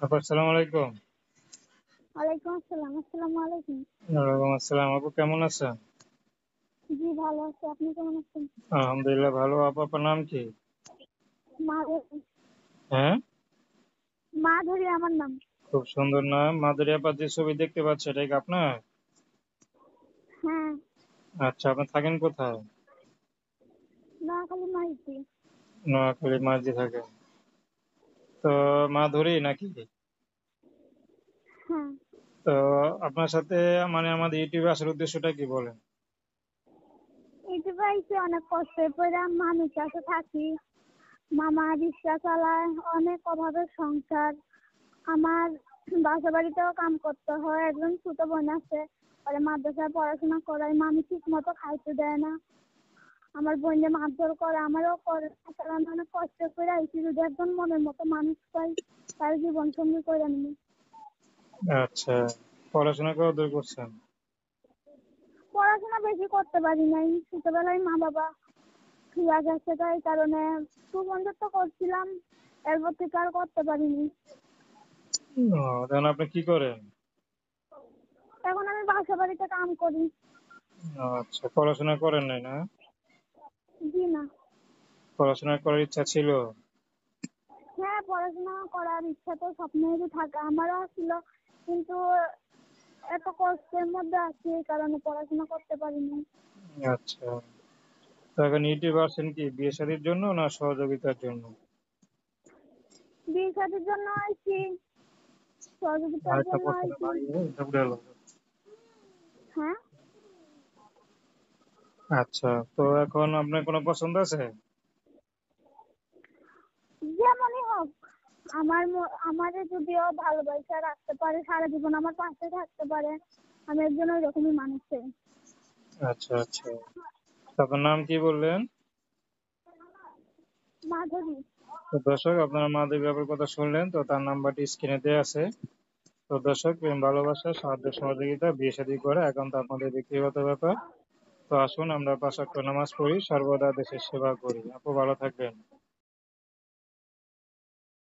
আপু আসসালামু আলাইকুম। ওয়ালাইকুম আসসালাম। আসসালামু আলাইকুম। ওয়ালাইকুম আসসালাম। আপু কেমন আছেন? জি ভালো আছি। আপনি কেমন আছেন? আলহামদুলিল্লাহ ভালো। আপু আপনার নাম কি? মাধুরী। হ্যাঁ, মাধুরী আমার নাম। খুব সুন্দর নাম। মাধুরী আপা, যে ছবি দেখতে পাচ্ছি এটা কি আপনার? হ্যাঁ, আচ্ছা, আপনি থাকেন কোথায়? নোয়াখালী মাইতি। নোয়াখালী মাঝি থাকেন। তো মাধুরী নাকি? হ্যাঁ, তো আপনার সাথে মানে আমাদের ইউটিউবে আসার উদ্দেশ্যটা কি বলেন? এইটা পাইছি অনেক কষ্টে পড়ে মানুষ কাছে থাকি। মামা রিক্সা চালায়, অনেক অভাবের সংসার। আমার বাসা বাড়িতেও কাম করতে হয়। একজন ছোট বোন আছে, ওরা মাদ্রাসায় পড়াশোনা করায়, মামি ঠিক মতো খাইতে দেয় না। আমার বোনকে মারধর করে, আমারও করে। তারা আমি অনেক কষ্ট করে আইছি, যদি একজন মনের মতো মানুষ পাই তার জীবন সঙ্গী করে নিই। আচ্ছা, পড়াশোনা কত দূর করছেন? পড়াশোনা বেশি করতে পারি নাই, ছোটবেলায় মা বাবা ফিরা গেছে, তাই কারণে টু পর্যন্ত করছিলাম, এরপর থেকে আর করতে পারিনি। তাহলে আপনি কি করেন? এখন আমি বাসা বাড়িতে কাম করি। আচ্ছা, পড়াশোনা করেন নাই না? জি না। পড়াশোনা করার ইচ্ছা ছিল? হ্যাঁ, পড়াশোনা করার ইচ্ছা তো স্বপ্নেরই থাকে, আমারও ছিল, কিন্তু এত কষ্টের মধ্যে আছি এই কারণে পড়াশোনা করতে পারিনি। আচ্ছা, তো এখন ইউটিউব আসছেন কি বিয়ে শাদীর জন্য না সহযোগিতার জন্য? বিয়ে শাদীর জন্য আইছি, সহযোগিতার আরেকটা জন্য প্রশ্ন আইছি। ভাই, এটা উঠে গেল। হ্যাঁ, আচ্ছা, তো এখন আপনার কোনো পছন্দ আছে? যেমনই হোক, আমারে যদিও ভালোবাসা রাখতে পারে, সারা জীবন আমার পাশে থাকতে পারে, আমি একজন ওইরকমই মানুষ চাই। আচ্ছা আচ্ছা, তো আপনার নাম কি বললেন? মাধবী। তো দর্শক, আপনারা মাদের ব্যাপার কথা শুনলেন, তো তার নাম্বারটি স্ক্রিনে দেওয়া আছে। তো দর্শক, প্রেম ভালোবাসা সাহায্য সহযোগিতা বিয়ে শাদী করা একান্ত আপনাদের ব্যক্তিগত ব্যাপার। তো আসুন আমরা 5 ওয়াক্ত নামাজ পড়ি, সর্বদা দেশের সেবা করি। আপু ভালো থাকবেন।